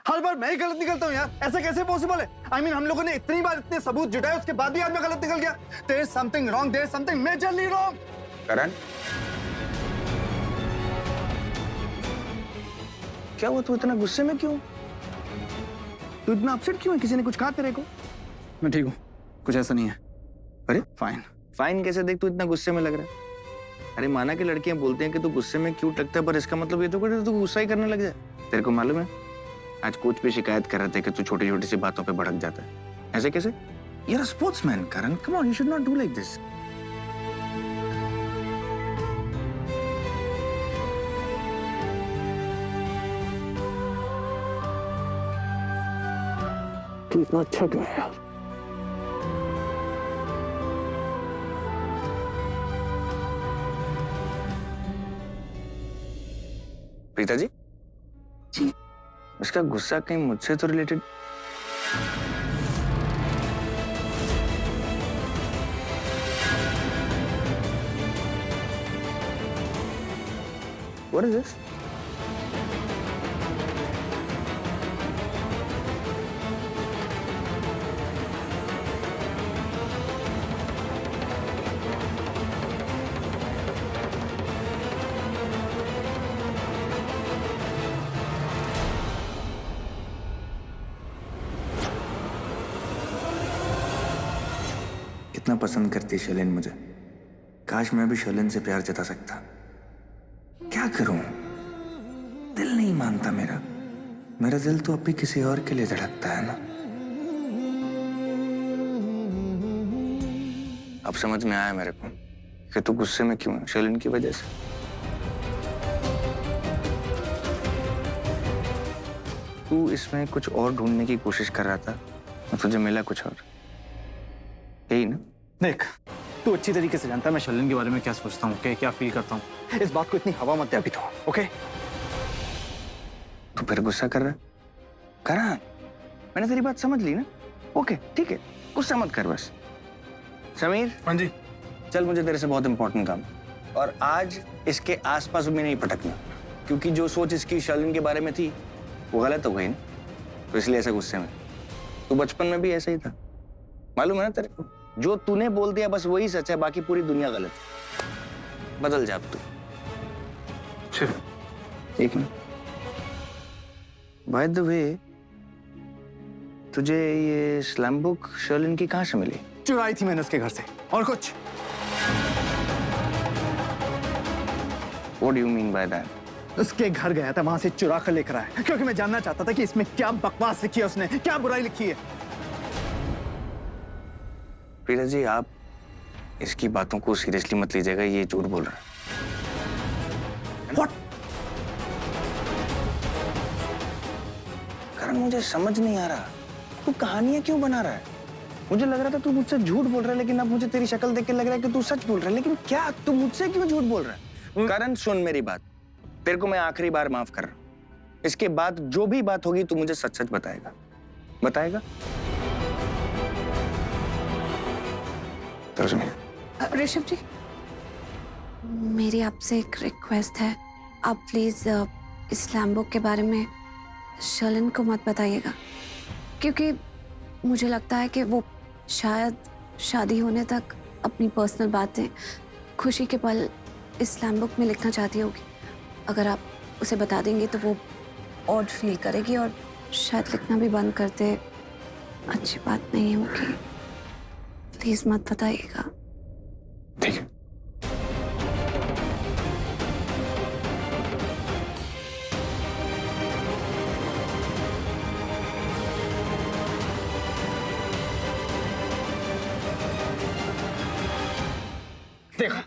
हर बार मैं ही गलत निकलता हूँ यार, ऐसा कैसे पॉसिबल है? I mean, हम लोगों ने इतनी बार इतने सबूत जुटाए, उसके बाद भी आज मैं गलत निकल गया। There is something wrong, there is something majorly wrong। करण, क्या हुआ? तू इतना गुस्से में क्यों? तू इतना अपसेट क्यों है? किसी ने कुछ कहा तेरे को? मैं ठीक हूँ, कुछ ऐसा नहीं है। अरे फाइन। फाइन कैसे? देख तू इतना गुस्से में लग रहा है। अरे माना कि लड़कियां बोलते हैं कि तू गुस्से में क्यों लगता है, पर इसका मतलब ये तो कि तू गुस्सा ही करने लग जाए। तेरे को मालूम है आज कोच भी शिकायत कर रहे थे कि तू छोटी छोटी सी बातों पे भड़क जाता है। ऐसे कैसे? You're a sportsman, Karan. Come on, you should not do like this. तू इतना अच्छा क्यों है यार? प्रीता जी? जी। इसका गुस्सा कहीं मुझसे तो रिलेटेड? What is this? कितना पसंद करती है शैलेन मुझे। काश मैं भी शैलेन से प्यार जता सकता। क्या करूं? दिल नहीं मानता मेरा। मेरा दिल तो अब भी किसी और के लिए धड़कता है ना। अब समझ में आया मेरे को कि तू गुस्से में क्यों है, शैलेन की वजह से। तू इसमें कुछ और ढूंढने की कोशिश कर रहा था और तुझे मिला कुछ और, यही ना? देख, तू अच्छी तरीके से जानता है मैं शैलेन के बारे में क्या सोचता हूँ, क्या फील करता हूँ। इस बात को इतनी हवा मत दे अभी तो, ओके? तू फिर गुस्सा कर रहा है? करा, मैंने तेरी बात समझ ली ना। ओके ठीक है, गुस्सा मत कर बस। समीर। हाँ जी। चल, मुझे तेरे से बहुत इंपॉर्टेंट काम, और आज इसके आसपास भी नहीं भटकना, क्योंकि जो सोच इसकी शैलेन के बारे में थी वो गलत हो गई ना, तो इसलिए ऐसा गुस्से में। तू बचपन में भी ऐसा ही था, मालूम है ना तेरे को? जो तूने बोल दिया बस वही सच है, बाकी पूरी दुनिया गलत है। बदल जा अब तू। एक मिनट, बाय द वे, तुझे ये स्लैम बुक शर्लिन की कहाँ से मिली? चुराई थी मैंने उसके घर से, और कुछ। What do you mean by that? उसके घर गया था, वहां से चुरा कर लेकर आया, क्योंकि मैं जानना चाहता था कि इसमें क्या बकवास लिखी है उसने, क्या बुराई लिखी है। प्रीता जी, आप इसकी बातों को सीरियसली मत लीजिएगा, ये झूठ बोल रहा है। What? कारण मुझे समझ नहीं आ रहा, तू कहानियां क्यों बना रहा है? मुझे लग रहा था तू मुझसे झूठ बोल रहा है, लेकिन अब मुझे तेरी शक्ल देख के लग रहा है कि तू सच बोल रहा है। लेकिन क्या तू मुझसे क्यों झूठ बोल रहा है? कारण सुन मेरी बात, तेरे को मैं आखिरी बार माफ कर रहा हूं। इसके बाद जो भी बात होगी तू मुझे सच सच बताएगा, बताएगा? ऋषभ जी, मेरी आपसे एक रिक्वेस्ट है, आप प्लीज इस्लाम बुक के बारे में शर्लिन को मत बताइएगा, क्योंकि मुझे लगता है कि वो शायद शादी होने तक अपनी पर्सनल बातें, खुशी के पल इस्लाम बुक में लिखना चाहती होगी। अगर आप उसे बता देंगे तो वो ऑड फील करेगी और शायद लिखना भी बंद कर दे। अच्छी बात नहीं होगी, प्लीज मत बताइएगा। ठीक है। देखा,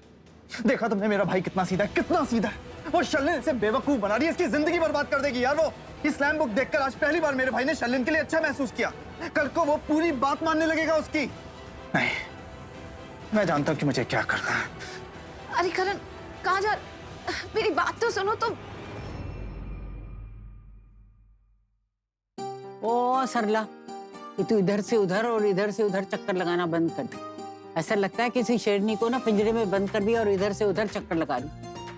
देखा तुमने मेरा भाई कितना सीधा है, कितना सीधा है। वो शर्लिन इसे बेवकूफ बना रही है, इसकी जिंदगी बर्बाद कर देगी यार। वो इस्लाम बुक देखकर आज पहली बार मेरे भाई ने शर्लिन के लिए अच्छा महसूस किया। कल को वो पूरी बात मानने लगेगा उसकी। नहीं, मैं जानता हूं कि मुझे क्या करना है। अरे करण, कहाँ जा? मेरी बात तो सुनो। तो ओ सरला, कि तू इधर से उधर और इधर से उधर चक्कर लगाना बंद कर दे। ऐसा लगता है किसी शेरनी को ना पिंजरे में बंद कर दिया और इधर से उधर चक्कर लगा दी।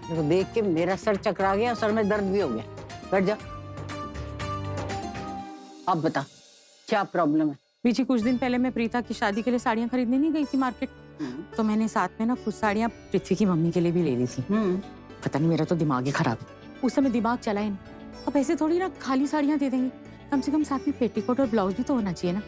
तो देख के मेरा सर चकरा गया, सर में दर्द भी हो गया। बैठ जा। अब बता क्या प्रॉब्लम है? बीजी कुछ दिन पहले मैं प्रीता की शादी के लिए साड़ियाँ खरीदने नहीं गई थी मार्केट, तो मैंने साथ में ना कुछ साड़ियाँ पृथ्वी की मम्मी के लिए भी ले ली थी। पता नहीं मेरा तो दिमाग ही खराब है। उस समय दिमाग चला ही नहीं। अब ऐसे थोड़ी ना खाली साड़ियाँ दे देंगे, कम से कम साथ में पेटीकोट और ब्लाउज भी तो होना चाहिए ना।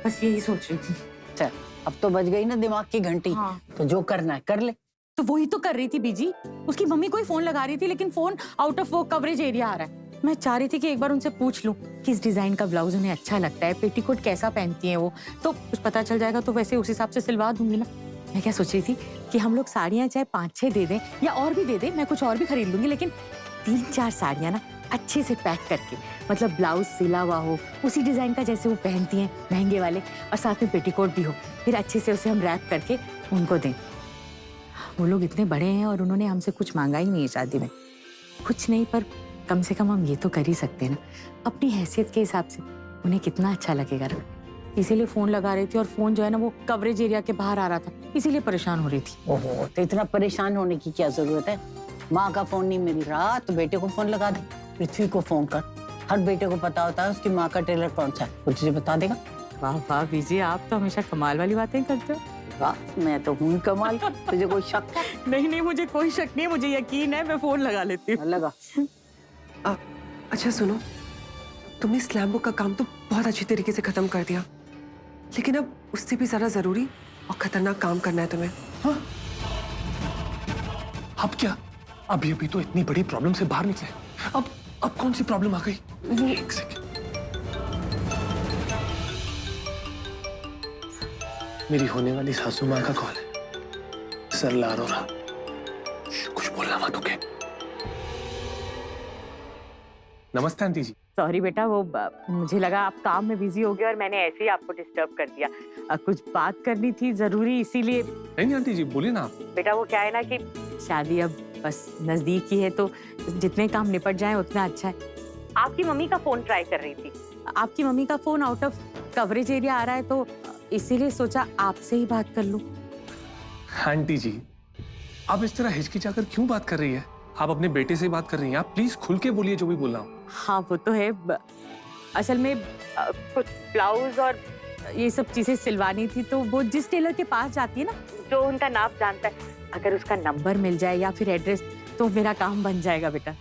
बस यही सोच रही थी। चल अब तो बज गई ना दिमाग की घंटी। हाँ। तो जो करना है कर ले। तो वही तो कर रही थी बीजी। उसकी मम्मी को ही फोन लगा रही थी, लेकिन फोन आउट ऑफ वो कवरेज एरिया आ रहा है। मैं चाह रही थी कि एक बार उनसे पूछ लूं किस डिजाइन का ब्लाउज उन्हें अच्छा लगता है, पेटीकोट कैसा पहनती हैं वो, तो कुछ पता चल जाएगा। तो वैसे उस हिसाब से सिलवा दूंगी ना। मैं क्या सोच रही थी कि हम लोग साड़ियाँ चाहे 5-6 दे दें या और भी दे दें, मैं कुछ और भी खरीद लूंगी, लेकिन 3-4 साड़ियाँ ना अच्छे से पैक करके, मतलब ब्लाउज सिला हुआ हो उसी डिजाइन का जैसे वो पहनती हैं, महंगे वाले, और साथ में पेटीकोट भी हो, फिर अच्छे से उसे हम रैप करके उनको दें। वो लोग इतने बड़े हैं और उन्होंने हमसे कुछ मांगा ही नहीं है शादी में। कुछ नहीं, पर कम से कम हम ये तो कर ही सकते हैं ना अपनी हैसियत के हिसाब से। उन्हें कितना अच्छा लगेगा ना। इसीलिए फोन लगा रही थी, और फोन जो है ना वो कवरेज एरिया के बाहर आ रहा था, इसीलिए परेशान हो रही थी। ओहो, तो इतना परेशान होने की क्या जरूरत है? माँ का फोन नहीं मिल रहा तो बेटे को फोन लगा दे, पृथ्वी को फोन कर। हर बेटे को पता होता है उसकी माँ का टेलर कौन सा है, वो तुझे बता देगा। वाह वाह बीजी, आप तो हमेशा कमाल वाली बातें करते हो। वाह, मैं तो हूँ कमाल। तुझे कोई शक है? नहीं नहीं, मुझे कोई शक नहीं है, मुझे यकीन है। मैं फोन लगा लेती हूँ। लगा। अच्छा सुनो, तुमने स्लैम बुक का काम तो बहुत अच्छी तरीके से खत्म कर दिया, लेकिन अब उससे भी ज्यादा जरूरी और खतरनाक काम करना है तुम्हें। हाँ? अब क्या? अभी अभी तो इतनी बड़ी प्रॉब्लम से बाहर निकले, अब कौन सी प्रॉब्लम आ गई? एक सेकंड। मेरी होने वाली सासू माँ का कॉल है। सरला अरोरा, कुछ बोलना मत। ओके? नमस्ते आंटी जी। सॉरी बेटा, वो मुझे लगा आप काम में बिजी हो गए और मैंने ऐसे ही आपको डिस्टर्ब कर दिया। कुछ बात करनी थी जरूरी, इसीलिए। नहीं आंटी जी, बोलिए ना आप। बेटा वो क्या है ना कि शादी अब बस नजदीक ही है, तो जितने काम निपट जाएं उतना अच्छा है। आपकी मम्मी का फोन ट्राई कर रही थी, आपकी मम्मी का phone out of coverage area आ रहा है, तो इसीलिए सोचा आपसे ही बात कर लूं। आंटी जी, आप इस तरह हिचकिचाकर क्यों बात कर रही है? आप अपने बेटे से बात कर रही हैं, आप प्लीज खुल के बोलिए जो भी बोलना हो। हाँ वो तो है, असल में कुछ ब्लाउज और ये सब चीजें सिलवानी थी, तो वो जिस टेलर के पास जाती है ना, जो उनका नाप जानता है, अगर उसका नंबर मिल जाए या फिर एड्रेस, तो मेरा काम बन जाएगा बेटा।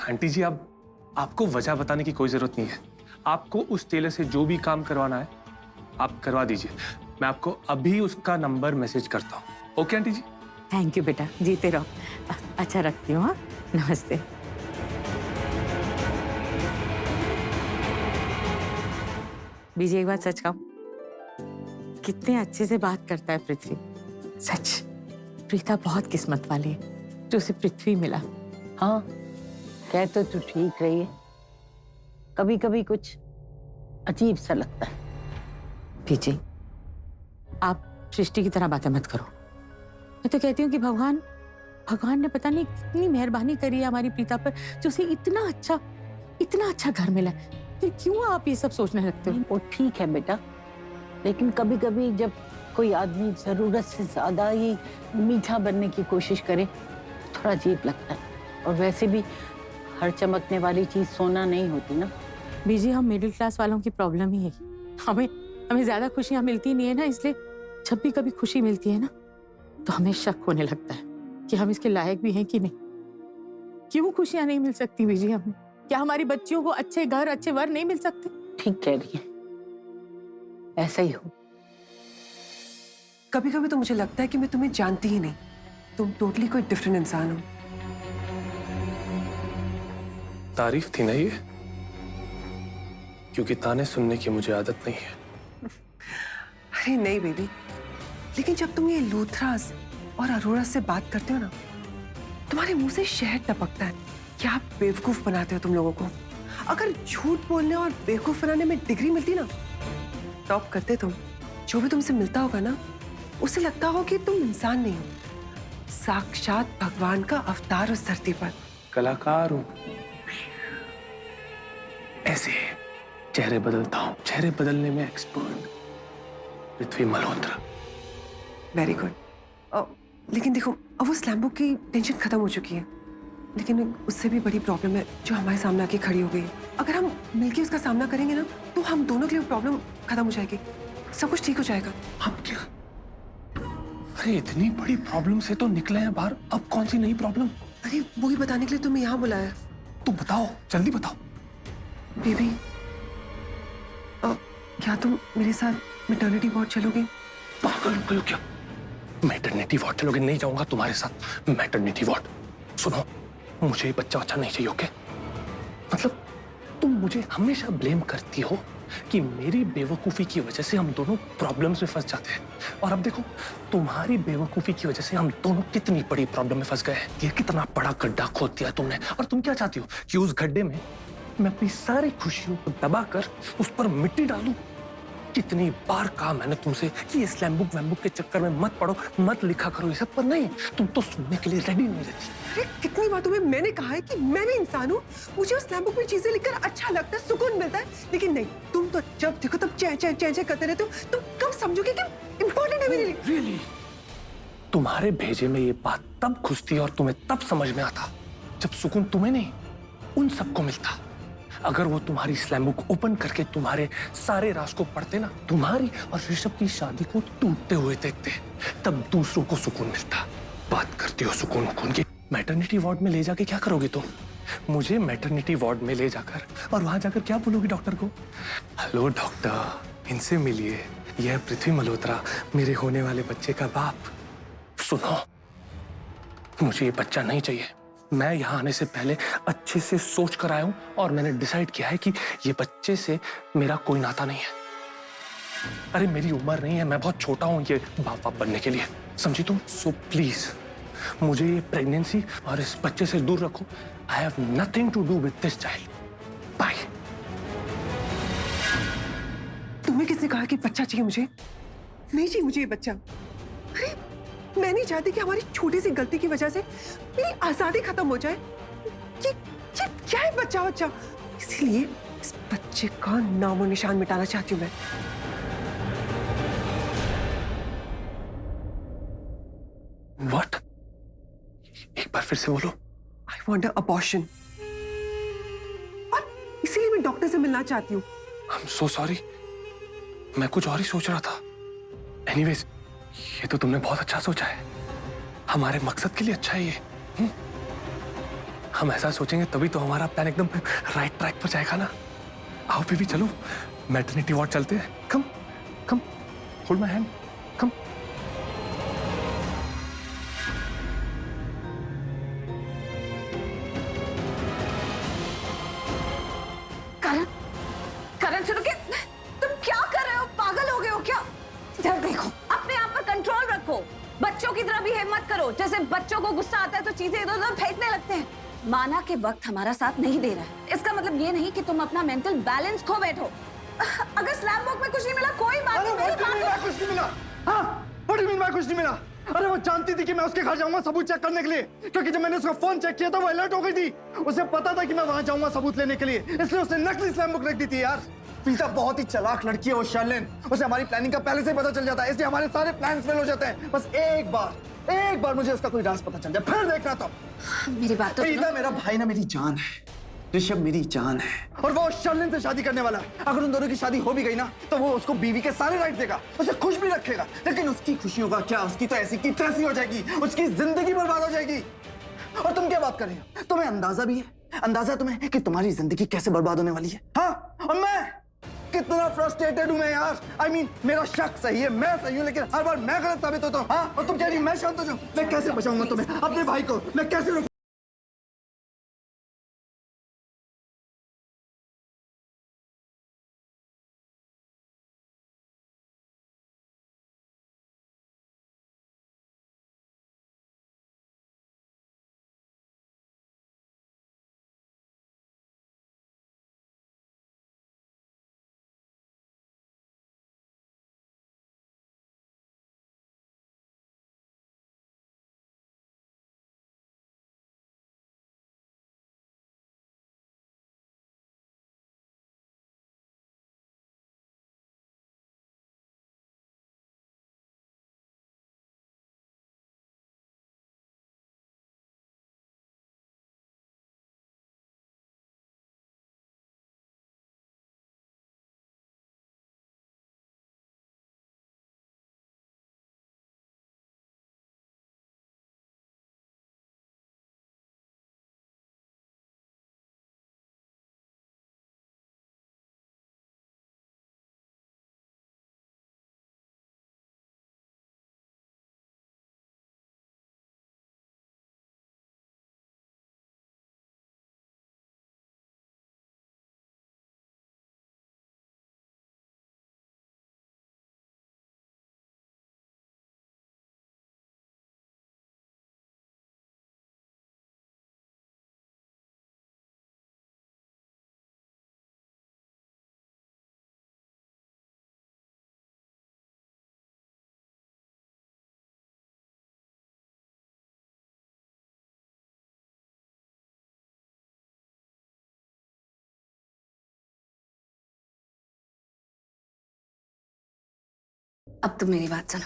आंटी जी, आपको वजह बताने की कोई जरूरत नहीं है। आपको उस टेलर से जो भी काम करवाना है आप करवा दीजिए। मैं आपको अभी उसका नंबर मैसेज करता हूँ। Okay aunty ji? Thank you बेटा, जीते रहो। अच्छा रखती हूँ। हाँ, नमस्ते। बीजी एक बात सच कहूं, कितने अच्छे से बात करता है पृथ्वी। सच, प्रीता बहुत किस्मत वाली है जो उसे पृथ्वी मिला। हाँ, कह तो तू ठीक रही है, कभी कभी कुछ अजीब सा लगता है। बीजी, आप सृष्टि की तरह बातें मत करो। मैं तो कहती हूँ कि भगवान ने पता नहीं कितनी मेहरबानी करी है हमारी प्रीता पर, जो उसे इतना अच्छा घर मिला। फिर क्यों आप ये सब सोचने लगते हो? वो ठीक है बेटा, लेकिन कभी कभी जब कोई आदमी जरूरत से ज्यादा ही मीठा बनने की कोशिश करे, थोड़ा अजीब लगता है। और वैसे भी हर चमकने वाली चीज सोना नहीं होती ना। बीजी, हम मिडिल क्लास वालों की प्रॉब्लम ही है, हमें ज्यादा खुशियां मिलती नहीं है ना, इसलिए जब भी कभी खुशी मिलती है ना, तो हमें शक होने लगता है कि हम इसके लायक भी हैं कि नहीं। क्यों खुशियां नहीं मिल सकती बीजी हमें? क्या हमारी बच्चियों को अच्छे घर, अच्छे वर नहीं मिल सकते? ठीक कह रही है, ऐसा ही हो। कभी कभी तो मुझे लगता है कि मैं तुम्हें जानती ही नहीं, तुम टोटली कोई डिफरेंट इंसान हो। तारीफ थी ना ये? क्योंकि ताने सुनने की मुझे आदत नहीं है। अरे नहीं बेबी, लेकिन जब तुम ये लूथरास और अरोरा से बात करते हो ना, तुम्हारे मुंह से शहद टपकता है। क्या बेवकूफ बनाते हो तुम लोगों को। अगर झूठ बोलने और बेवकूफ बनाने में डिग्री मिलती ना, टॉप करते तुम। जो भी तुमसे मिलता होगा ना, उसे लगता हो कि तुम इंसान नहीं हो, साक्षात भगवान का अवतार उस धरती पर। कलाकार हूं, ऐसे चेहरे बदलता हूं, चेहरे बदलने में expert Prithvi Malhotra. Very good. लेकिन देखो, अब वो स्लैम बुक की टेंशन खत्म हो चुकी है। लेकिन उससे भी बड़ी प्रॉब्लम है जो हमारे सामने आके खड़ी हो गई है। अगर हम मिलके उसका सामना करेंगे ना तो हम दोनों के लिए प्रॉब्लम खत्म हो जाएगी, सब कुछ ठीक हो जाएगा। अब क्या? अरे इतनी बड़ी प्रॉब्लम से तो निकले हैं बाहर, अब कौन सी नई प्रॉब्लम? अरे वो ही बताने के लिए तुम्हें यहाँ बुलाया। तू बताओ, जल्दी बताओ। बेबी, क्या तुम मेरे साथ मैटरनिटी वार्ड चलोगे? पागल हो गई हो क्या? मैटरनिटी वार्ड चलोगे? नहीं जाऊंगा तुम्हारे साथ मैटरनिटी वार्ड। सुनो, मुझे बच्चा नहीं चाहिए, ओके? मतलब तुम मुझे हमेशा ब्लेम करती हो कि मेरी बेवकूफी की वजह से हम दोनों प्रॉब्लम्स में फंस जाते हैं, और अब देखो तुम्हारी बेवकूफी की वजह से हम दोनों कितनी बड़ी प्रॉब्लम में फंस गए हैं। ये कितना बड़ा गड्ढा खोद दिया तुमने, और तुम क्या चाहती हो कि उस गड्ढे में मैं अपनी सारी खुशियों को दबाकर उस पर मिट्टी डाल दूं? कितनी बार कहा मैंने तुमसे कि ये स्लैम बुक वैम बुक के चक्कर में मत पड़ो, मत लिखा करो ये सब, पर नहीं, तुम तो सुनने के लिए रेडी नहीं रहती। अरे कितनी बार तुम्हें मैंने कहा है कि मैं भी इंसान हूँ, मुझे उस स्लैम बुक में चीजें लिखकर अच्छा लगता है, सुकून मिलता है, लेकिन नहीं, तुम तो जब देखो तब चै चै चै चै करते रहते हो। तुम कब समझोगे कि इम्पोर्टेंट है मेरे लिए? Really? तुम्हारे भेजे में ये बात तब घुसती और तुम्हें तब समझ में आता जब सुकून तुम्हें नहीं, उन सबको मिलता। अगर वो तुम्हारी स्लैम बुक ओपन करके तुम्हारे सारे राज को पढ़ते ना, तुम्हारी और ऋषभ की शादी को टूटते हुए देखते, तब दूसरों को सुकून मिलता। बात करती हो सुकून की। मैटरनिटी वार्ड में ले जाके क्या करोगे तुम? मुझे मैटरनिटी वार्ड में ले जाकर और वहां जाकर क्या बोलोगी डॉक्टर को? हेलो डॉक्टर, इनसे मिलिए, यह पृथ्वी मल्होत्रा, मेरे होने वाले बच्चे का बाप। सुनो, मुझे ये बच्चा नहीं चाहिए। मैं यहाँ आने से पहले अच्छे से सोच कर आया हूं और मैंने डिसाइड किया है कि ये बच्चे से मेरा कोई नाता नहीं है। अरे मेरी उम्र नहीं है, मैं बहुत छोटा हूं ये बाप बनने के लिए, समझी तुम? सो प्लीज मुझे ये प्रेगनेंसी और इस बच्चे से दूर रखो। I have nothing to do with this child. Bye. तुम्हें किसने कहा कि बच्चा चाहिए मुझे? नहीं चाहिए मुझे ये बच्चा। अरे मैं नहीं चाहती कि हमारी छोटी सी गलती की वजह से मेरी आजादी खत्म हो जाए। ये क्या है बच्चा? इसीलिए इस बच्चे का नामो निशान मिटाना चाहती हूँ मैं। व्हाट? एक बार फिर से बोलो। आई वांट अबॉर्शन, और इसीलिए मैं डॉक्टर से मिलना चाहती हूँ। आई एम सो सॉरी, मैं कुछ और ही सोच रहा था। एनीवेज, ये तो तुमने बहुत अच्छा सोचा है, हमारे मकसद के लिए अच्छा है ये। हम ऐसा सोचेंगे तभी तो हमारा प्लान एकदम राइट ट्रैक पर जाएगा ना। आओ बेबी, चलो मैटरनिटी वार्ड चलते हैं। कम कम, होल्ड माय हैंड, कम। करण, करण सुनो, कि तुम क्या कर रहे हो? पागल हो गए हो क्या? इधर देखो, अपने आप पर कंट्रोल रखो, बच्चों की तरह बिहेव मत करो। जैसे बच्चों को गुस्सा आता है तो चीजें इधर उधर फेंकने लगते हैं। माना के वक्त हमारा साथ नहीं दे रहा है, इसका मतलब ये नहीं कि तुम अपना मेंटल बैलेंस खो बैठो। अगर स्लैम बुक में कुछ नहीं मिला कोई बात नहीं, मेरी बात कुछ नहीं मिला। हाँ, what do you mean by कुछ नहीं मिला? अरे वो जानती थी कि मैं उसके घर जाऊंगा सबूत चेक करने के लिए, क्योंकि जब मैंने उसका फोन चेक किया था वो अलर्ट हो गई थी। उसे पता था कि मैं वहां जाऊंगा सबूत लेने के लिए, इसलिए उसने नकली स्लैम बुक रख दी थी। यार पीता बहुत ही चालाक लड़की है वो शर्लिन, उसे हमारी प्लानिंग का पहले से ही पता चल जाता है, इसलिए हमारे सारे प्लान फेल हो जाते हैं। बस एक बार मुझे उसका कोई राज पता चल जाए, फिर देखना तुम। मेरी बात तो पीता मेरा भाई ना मेरी जान है, ऋषभ मेरी जान है, और वो शर्लिन से शादी करने वाला है। अगर उन दोनों की शादी हो भी गई ना तो वो उसको बीवी के सारे राइट देगा, उसे खुश भी रखेगा, लेकिन उसकी खुशी होगा क्या? उसकी तो ऐसी की तैसी हो जाएगी, उसकी जिंदगी बर्बाद हो जाएगी। और तुम क्या बात कर रही हो? तुम्हें अंदाजा भी है? अंदाजा है तुम्हें कि तुम्हारी जिंदगी कैसे बर्बाद होने वाली है? हाँ, और मैं कितना फ्रस्ट्रेटेड हूं मैं यार। I mean, मेरा शक सही है, मैं सही हूं, लेकिन हर बार मैं गलत साबित होता हूं। हाँ, और तुम कह रही मैं शांत हो जाऊं? मैं कैसे बचाऊंगा तुम्हें, अपने भाई को मैं कैसे रोकूं? अब तुम मेरी बात सुनो।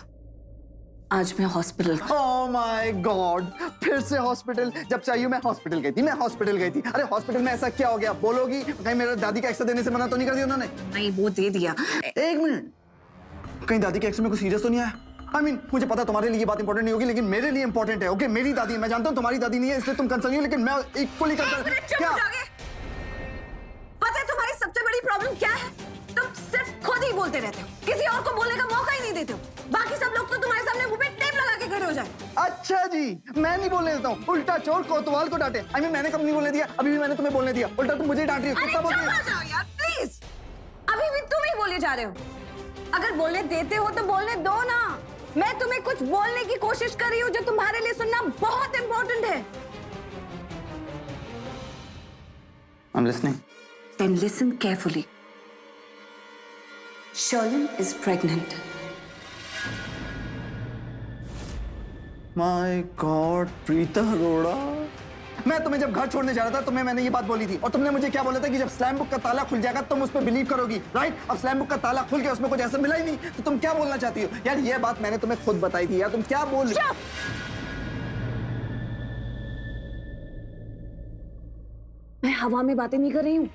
आज मैं हॉस्पिटल ओह माय गॉड, फिर से हॉस्पिटल। जब चाहिए मैं हॉस्पिटल गई थी, मैं हॉस्पिटल गई थी। अरे हॉस्पिटल में ऐसा क्या हो गया? बोलोगी? कहीं मेरे दादी का एक्सरे देने से मना तो नहीं कर दिया उन्होंने? नहीं, वो दे दिया। एक मिनट, कहीं दादी के एक्सरे में कुछ सीरियस तो नहीं आया? I mean, मुझे पता तुम्हारे लिए ये बात इंपॉर्टेंट नहीं होगी, लेकिन मेरे लिए इंपॉर्टेंट है। ओके, मेरी दादी है, मैं जानता हूँ तुम्हारी दादी नहीं है, इसलिए तुम कंसर्न हो, लेकिन मैं इक्वली कंसर्न। क्या? पता है तुम्हारी सबसे बड़ी प्रॉब्लम क्या है? तुम सिर्फ खुद ही बोलते रहते हो, किसी और को बोलने का मौका ही नहीं देते हो। बाकी सब लोग तो तुम्हारे सामने मुंह पे टेप लगा के खड़े हो जाए। अच्छा जी, मैं नहीं बोलने देता हूँ। उल्टा चोर कोतवाल को डांटे। I mean, मैंने कब नहीं बोलने दिया? अभी भी मैंने तुम्हें बोलने दिया। उल्टा तुम मुझे डांट रही हो। कितना बोलती है? जाओ यार, प्लीज। अभी भी तुम ही बोले जा रहे हो। अगर बोलने देते हो तो बोलने दो ना। मैं तुम्हें कुछ बोलने की कोशिश कर रही हूँ जो तुम्हारे लिए सुनना बहुत इंपॉर्टेंट है। I'm listening. Then listen carefully. Sherlyn is pregnant. My God, Preeta Arora. मैं तुम्हें जब घर छोड़ने जा रहा था तुम्हें मैंने ये बात बोली थी, और तुमने मुझे क्या बोला था कि जब स्लैम बुक का ताला खुल जाएगा तुम उस पर बिलीव करोगी, राइट? अब स्लैम बुक का ताला खुल गया, उसमें कुछ ऐसा मिला ही नहीं, तो तुम क्या बोलना चाहती हो? यार ये बात मैंने तुम्हें खुद बताई थी यार, तुम क्या बोल रही हो? मैं हवा में बातें नहीं कर रही हूँ।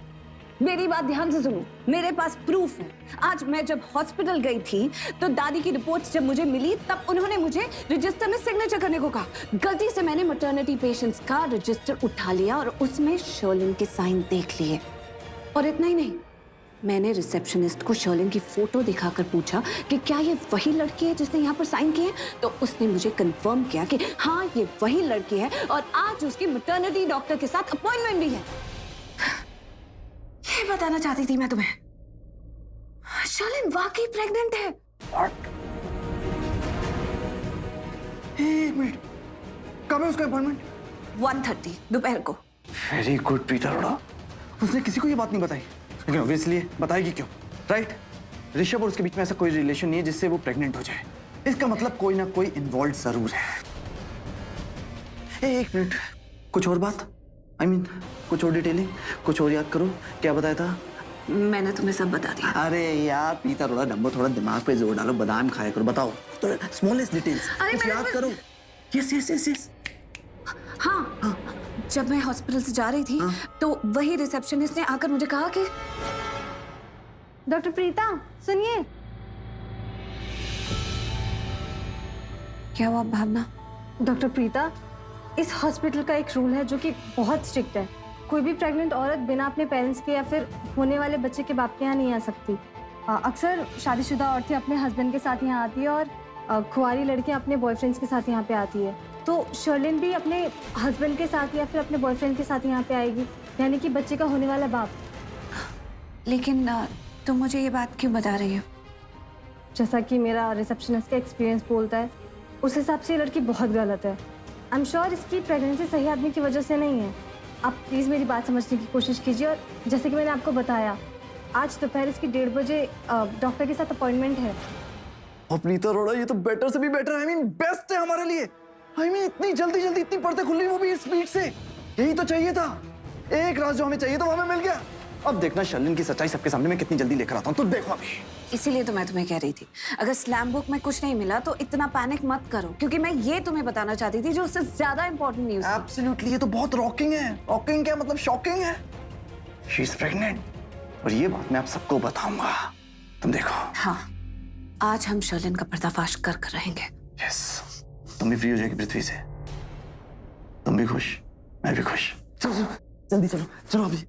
मेरी बात ध्यान से सुनो, मेरे पास प्रूफ है। आज मैं जब हॉस्पिटल गई थी तो दादी की रिपोर्ट्स जब मुझे मिली तब उन्होंने मुझे रजिस्टर में सिग्नेचर करने को कहा। गलती से मैंने मैटरनिटी पेशेंट्स का रजिस्टर उठा लिया और उसमें शर्लिन के साइन देख लिए। और इतना ही नहीं, मैंने रिसेप्शनिस्ट को शर्लिन की फोटो दिखाकर पूछा कि क्या ये वही लड़की है जिसने यहाँ पर साइन किए, तो उसने मुझे कंफर्म किया कि हाँ ये वही लड़की है और आज उसकी मैटरनिटी डॉक्टर के साथ अपॉइंटमेंट भी है। ये बताना चाहती थी मैं तुम्हें, शर्लिन वाकई प्रेग्नेंट है। एक मिनट, कब है उसका अपॉइंटमेंट? 1:30 दोपहर को। Very good Preeta Arora. उसने किसी को ये बात नहीं बताई, लेकिन ऑब्वियसली बताएगी क्यों, राइट? ऋषभ और उसके बीच में ऐसा कोई रिलेशन नहीं है जिससे वो प्रेग्नेंट हो जाए। इसका मतलब कोई ना कोई इन्वॉल्व जरूर है। एक मिनट, कुछ और बात? I mean, कुछ और डिटेलिंग, कुछ और याद करो, क्या बताया था? मैंने तुम्हें सब बता दिया। अरे यार प्रीता अरोड़ा, डम्बो थोड़ा दिमाग पे जोर डालो, बादाम खाया करो, बताओ थोड़ा स्मॉलेस्ट डिटेल्स, कुछ याद करो। Yes yes yes yes. हाँ, जब मैं हॉस्पिटल से जा रही थी तो वही रिसेप्शनिस्ट ने आकर मुझे कहा कि डॉक्टर प्रीता सुनिए। क्या हुआ भावना? डॉक्टर प्रीता, इस हॉस्पिटल का एक रूल है जो कि बहुत स्ट्रिक्ट है। कोई भी प्रेग्नेंट औरत बिना अपने पेरेंट्स के या फिर होने वाले बच्चे के बाप के यहाँ नहीं आ सकती। अक्सर शादीशुदा औरतें अपने हस्बैंड के साथ यहाँ आती है और कुंवारी लड़कियाँ अपने बॉयफ्रेंड्स के साथ यहाँ पे आती है। तो शर्लिन भी अपने हस्बैंड के साथ या फिर अपने बॉयफ्रेंड के साथ यहाँ पे आएगी, यानी कि बच्चे का होने वाला बाप। लेकिन तुम मुझे ये बात क्यों बता रही हो? जैसा कि मेरा रिसेप्शनिस्ट का एक्सपीरियंस बोलता है, उस हिसाब से ये लड़की बहुत गलत है। आई एम श्योर इसकी प्रेगनेंसी सही आदमी की वजह से नहीं है। आप प्लीज़ मेरी बात समझने की कोशिश कीजिए। और जैसे कि मैंने आपको बताया, आज दोपहर इसकी 1:30 बजे डॉक्टर के साथ अपॉइंटमेंट है। और प्रीता अरोड़ा, ये तो बेटर से भी बेटर है। I mean, बेस्ट है हमारे लिए। I mean, इतनी जल्दी जल्दी इतनी पर्दे खुल रही, वो भी स्पीड से। यही तो चाहिए था। एक राज जो हमें चाहिए था वो हमें मिल गया। अब देखना शर्लिन की सच्चाई सबके सामने मैं कितनी जल्दी लेकर आता हूँ, तो देखो अभी। इसीलिए तो मैं तुम्हें कह रही थी, अगर स्लैम बुक में कुछ नहीं मिला तो इतना पैनिक मत करो, क्योंकि मैं ये तुम्हें बताना चाहती थी जो उससे ज्यादा इंपॉर्टेंट न्यूज़। एब्सोल्युटली, ये तो बहुत रॉकिंग है। रॉकिंग क्या मतलब? शॉकिंग है। शी इज प्रेग्नेंट, और ये बात मैं आप सबको बताऊंगा, तुम देखो। हाँ, आज हम शर्लिन का पर्दाफाश कर कर रहेंगे। यस, तुम भी फ्री हो जाएगी पृथ्वी से। तुम भी खुश, मैं भी खुश। चलो चलो जल्दी चलो, चलो अभी।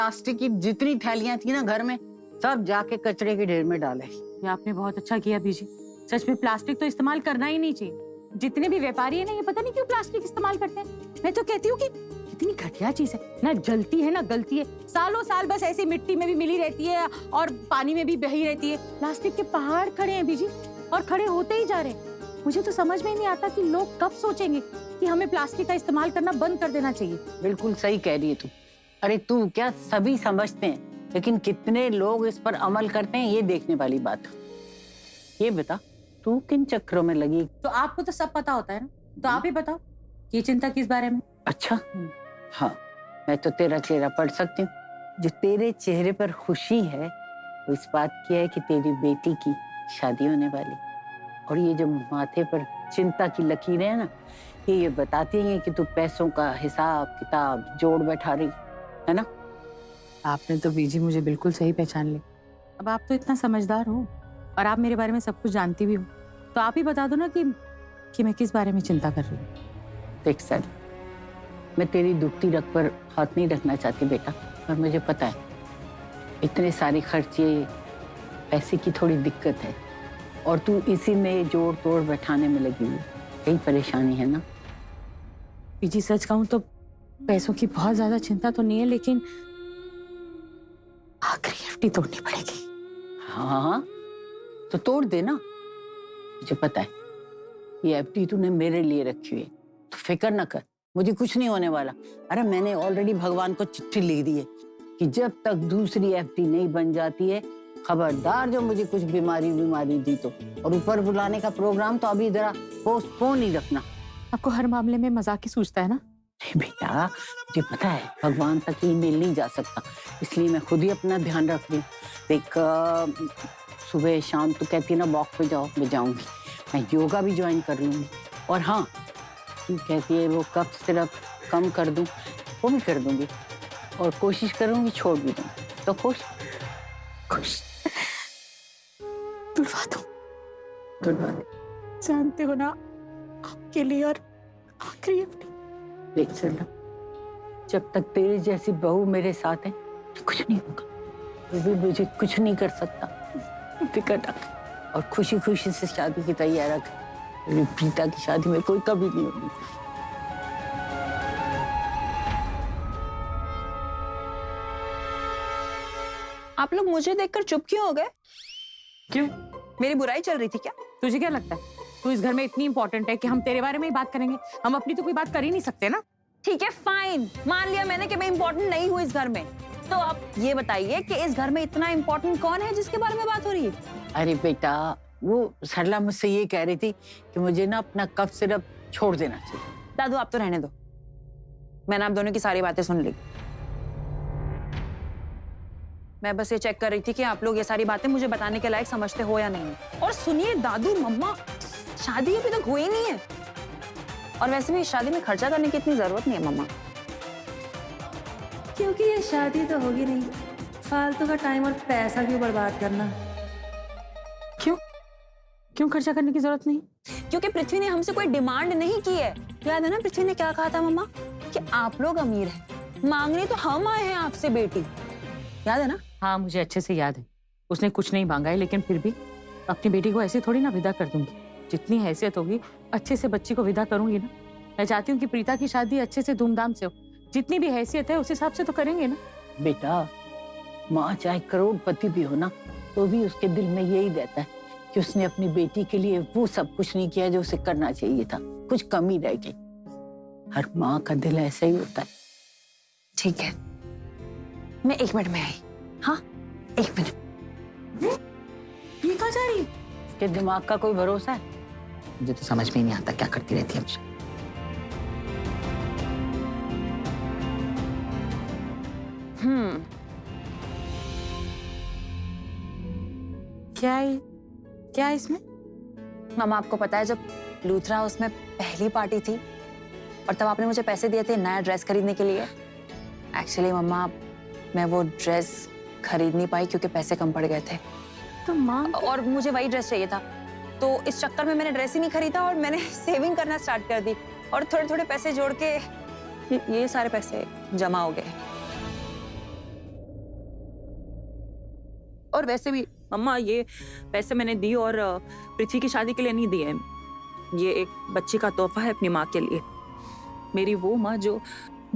प्लास्टिक की जितनी थैलियां थी ना घर में, सब जाके कचरे के ढेर में डाले। ये आपने बहुत अच्छा किया बीजी। सच में प्लास्टिक तो इस्तेमाल करना ही नहीं चाहिए। जितने भी व्यापारी है ना, ये पता नहीं क्यों प्लास्टिक इस्तेमाल करते हैं। मैं तो कहती हूँ कि कितनी घटिया चीज है, ना जलती है ना गलती है, सालों साल बस ऐसी मिट्टी में भी मिली रहती है और पानी में भी बही रहती है। प्लास्टिक के पहाड़ खड़े हैं बीजी, और खड़े होते ही जा रहे हैं। मुझे तो समझ में ही नहीं आता कि लोग कब सोचेंगे कि हमें प्लास्टिक का इस्तेमाल करना बंद कर देना चाहिए। बिल्कुल सही कह रही है तू। अरे तू क्या, सभी समझते हैं, लेकिन कितने लोग इस पर अमल करते हैं ये देखने वाली बात है। ये बता, तू किन चक्रों में लगी? तो आपको तो सब पता होता है ना, तो आप ही बताओ ये चिंता किस बारे में? अच्छा, हाँ, मैं तो तेरा चेहरा पढ़ सकती हूँ। जो तेरे चेहरे पर खुशी है वो इस बात की है कि तेरी बेटी की शादी होने वाली, और ये जो माथे पर चिंता की लकीरें हैं ना, ये बताती हैं कि तू पैसों का हिसाब किताब जोड़ बैठा रही है ना। आपने तो बीजी मुझे बिल्कुल सही पहचान लिया। अब आप तो इतना समझदार हो और आप मेरे बारे में सब कुछ जानती भी हो, तो आप ही बता दो ना कि मैं किस बारे में चिंता कर रही हूँ। देख सर, मैं तेरी दुखती रग पर हाथ नहीं रखना चाहती बेटा, और मुझे पता है इतने सारे खर्चे, पैसे की थोड़ी दिक्कत है, और तू इसी में जोड़ तोड़ बैठाने में लगी हुई। कई परेशानी है ना। बीजी सच कहूँ तो पैसों की बहुत ज्यादा चिंता तो नहीं है, लेकिन आखिरी एफडी तोड़नी पड़ेगी। हाँ, तो तोड़ दे ना। मुझे पता है ये एफडी तूने मेरे लिए रखी हुई है, तो फिक्र ना कर, मुझे कुछ नहीं होने वाला। अरे मैंने ऑलरेडी भगवान को चिट्ठी लिख दी है कि जब तक दूसरी एफडी नहीं बन जाती है, खबरदार जो मुझे कुछ बीमारी दी तो, और ऊपर बुलाने का प्रोग्राम तो अभी जरा पोस्टपोन ही रखना। आपको हर मामले में मजाक ही सूझता है ना? नहीं बेटा, मुझे पता है भगवान तक ईमेल नहीं जा सकता, इसलिए मैं खुद ही अपना ध्यान रख रही हूँ। देख, सुबह शाम तो कहती है ना वॉक पे जाओ, मैं जाऊंगी। मैं योगा भी ज्वाइन कर लूंगी, और हाँ, तू कहती है वो कफ सिरप कम कर दूं, वो भी कर दूंगी, और कोशिश करूंगी छोड़ भी दूं। तो खुश तुड़वा दो। तुड़वा दे। जानते हो ना, आपके लिए और आखिरी एफडी। देख चलना, जब तक तेरे जैसी बहू मेरे साथ है तो कुछ नहीं होगा। वो भी मुझे कुछ नहीं कर सकता। फिक्र ना, और खुशी खुशी से शादी की तैयारी रख। मेरी प्रीता की शादी में कोई कमी नहीं होगी। आप लोग मुझे देखकर चुप क्यों हो गए? क्यों? मेरी बुराई चल रही थी क्या? तुझे क्या लगता है तू इस घर में इतनी इंपॉर्टेंट है कि हम तेरे बारे में ही बात करेंगे? हम अपनी तो कोई बात कर ही नहीं सकते ना। ठीक है, फाइन, मान लिया मैंने कि मैं इंपॉर्टेंट नहीं हूँ इस घर में। तो आप ये बताइए कि इस घर में इतना इंपॉर्टेंट कौन है जिसके बारे में बात हो रही है? अरे बेटा, वो सरला मुझसे ये कह रही थी कि मुझे ना अपना कफ सिरप छोड़ देना चाहिए। दादू आप तो रहने दो, मैंने आप दोनों की सारी बातें सुन ली। मैं बस ये चेक कर रही थी कि आप लोग ये सारी बातें मुझे बताने के लायक समझते हो या नहीं। और सुनिए दादू मम्मा, शादी अभी तक हुई नहीं है, और वैसे भी इस शादी में खर्चा करने की इतनी जरूरत नहीं है मम्मा। क्योंकि ये शादी तो होगी नहीं, फालतू का टाइम और पैसा क्यों बर्बाद करना? क्यों खर्चा करने की जरूरत नहीं? क्योंकि पृथ्वी ने हमसे कोई डिमांड नहीं की है। याद है ना पृथ्वी ने क्या कहा था मम्मा, कि आप लोग अमीर हैं, मांगने तो हम आए हैं आपसे बेटी। याद है ना? हाँ, मुझे अच्छे से याद है। उसने कुछ नहीं मांगा है, लेकिन फिर भी अपनी बेटी को ऐसे थोड़ी ना विदा कर दूंगी। जितनी हैसियत होगी अच्छे से बच्ची को विदा करूंगी ना। मैं चाहती हूँ कि प्रीता की शादी अच्छे से धूमधाम से हो। जितनी भी हैसियत है उस हिसाब से तो करेंगे ना। बेटा, माँ चाहे करोड़पति भी हो ना, तो भी उसके दिल में यही रहता है कि उसने अपनी बेटी के लिए वो सब कुछ नहीं किया जो उसे करना चाहिए था। कुछ कमी रह गई। हर माँ का दिल ऐसा ही होता है। ठीक है, मैं 1 मिनट में आई। हाँ, 1 मिनट। ये कहाँ जा रही है? इसके दिमाग का कोई भरोसा है? मुझे तो समझ में ही नहीं आता क्या करती रहती है हमेशा। क्या है इसमें? मामा आपको पता है जब लूथरा हाउस में पहली पार्टी थी और तब आपने मुझे पैसे दिए थे नया ड्रेस खरीदने के लिए। एक्चुअली मम्मा, मैं वो ड्रेस खरीद नहीं पाई क्योंकि पैसे कम पड़ गए थे। तो माँ, और मुझे वही ड्रेस चाहिए था, तो इस चक्कर में मैंने ड्रेस ही नहीं खरीदा और मैंने सेविंग करना स्टार्ट कर दी, और थोड़े थोड़े पैसे जोड़ के ये सारे पैसे जमा हो गए। और वैसे भी मम्मा ये पैसे मैंने दी और पृथ्वी की शादी के लिए नहीं दिए। ये एक बच्चे का तोहफा है अपनी माँ के लिए। मेरी वो माँ जो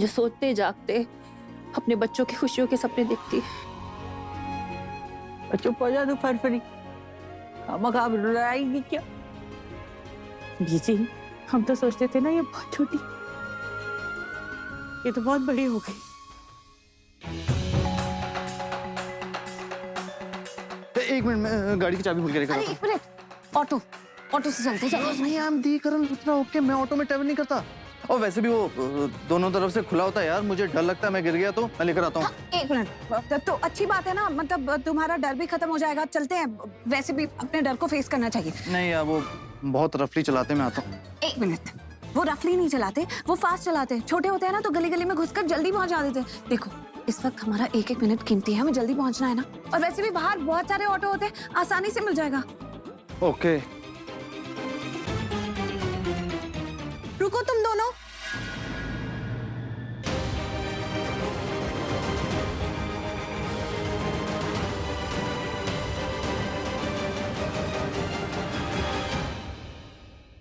सोते जागते अपने बच्चों की खुशियों के सपने देखती है। चुप हो जा तू फरफरी, खामखा रुलाएगी क्या? बीजी, हम तो सोचते थे ना ये बहुत छोटी, ये तो बहुत बड़ी हो गई। एक मिनट में गाड़ी की चाबी भूल के लेकर अरे आता एक मिनट, ऑटो ऑटो से चलते चलो। हूँ। नहीं, I am the Karan Luthra, okay, मैं ऑटो में ट्रैवल नहीं करता। और वैसे भी वो दोनों तरफ से खुला होता है यार, मुझे डर लगता है मैं गिर गया तो। मैं लेकर आता हूँ। एक मिनट, तो अच्छी बात है ना, मतलब तुम्हारा डर भी खत्म हो जाएगा। चलते हैं, वैसे भी अपने डर को फेस करना चाहिए। नहीं यार, वो बहुत रफली चलाते, मैं आता हूँ। एक मिनट, वो रफली नहीं चलाते, वो फास्ट चलाते। छोटे होते हैं ना तो गली गली में घुसकर जल्दी पहुंचा देते। देखो इस वक्त हमारा एक एक मिनट कीमती है, हमें जल्दी पहुंचना है ना। और वैसे भी बाहर बहुत सारे ऑटो होते हैं, आसानी से मिल जाएगा। ओके। रुको तुम दोनों।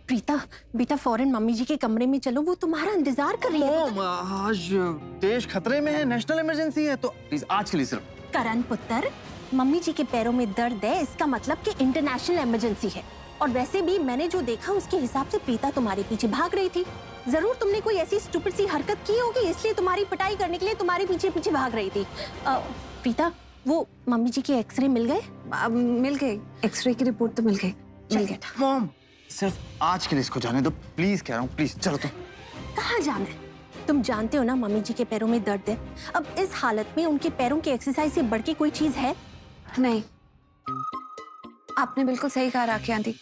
प्रीता बेटा फौरन मम्मी जी के कमरे में चलो, वो तुम्हारा इंतजार कर रही है। मॉम, आज देश खतरे में है, नेशनल इमरजेंसी है, तो प्लीज आज के लिए सिर्फ। करण पुत्र, मम्मी जी के पैरों में दर्द है, इसका मतलब कि इंटरनेशनल इमरजेंसी है। और वैसे भी मैंने जो देखा उसके हिसाब से प्रीता तुम्हारे पीछे भाग रही थी। जरूर तुमने कोई ऐसी स्टूपिड सी हरकत की होगी, इसलिए तुम्हारी पिटाई करने के लिए तुम्हारे पीछे पीछे भाग रही थी। प्रीता, वो मम्मी जी के एक्सरे मिल गए? मिल गए, एक्सरे की रिपोर्ट तो मिल गई। मॉम, सिर्फ आज के लिए इसको जाने दो, प्लीज कह रहा हूँ, प्लीज। चलो तुम। कहाँ जाना है? तुम जानते हो ना मम्मी जी के पैरों में दर्द है। अब इस हालत में उनके पैरों की एक्सरसाइज से बढ़ के कोई चीज है? नहीं, आपने बिल्कुल सही कहा राखी आंटी।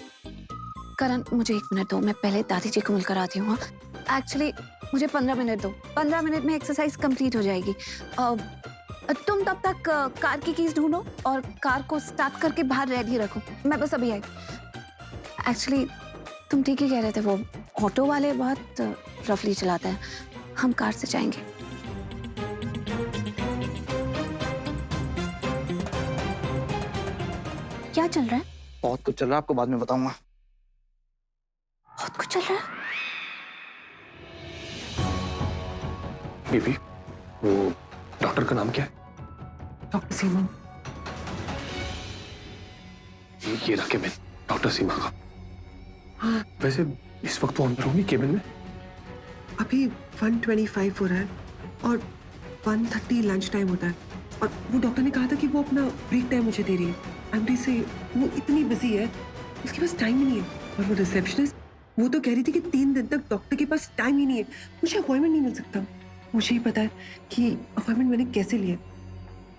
करण मुझे 1 मिनट दो, मैं पहले दादी जी को मिलकर आती हूँ। एक्चुअली मुझे 15 मिनट दो, 15 मिनट में एक्सरसाइज कंप्लीट हो जाएगी। तुम तब तक कार की कीज ढूंढो और कार को स्टार्ट करके बाहर रेडी रखो, मैं बस अभी आई। एक्चुअली तुम ठीक ही कह रहे थे, वो ऑटो वाले बहुत रफली चलाते हैं, हम कार से जाएंगे। क्या चल रहा है? बहुत कुछ चल रहा है, आपको बाद में बताऊंगा। बहुत कुछ चल रहा है। बेबी, वो डॉक्टर का नाम क्या है? डॉक्टर सीमा। ये रहा केबिन डॉक्टर सीमा का। वैसे इस वक्त वो अंदर होंगी केबिन में? अभी 1:25 हो रहा है और 1:30 लंच टाइम होता है। और वो डॉक्टर ने कहा था कि वो अपना ब्रेक टाइम मुझे दे रही है। एमडी से वो इतनी बिजी है, उसके पास टाइम ही नहीं है। और वो रिसेप्शनिस्ट, वो तो कह रही थी कि 3 दिन तक डॉक्टर के पास टाइम ही नहीं है, मुझे अपॉइंटमेंट नहीं मिल सकता। मुझे ही पता है कि अपॉइंटमेंट मैंने कैसे लिया।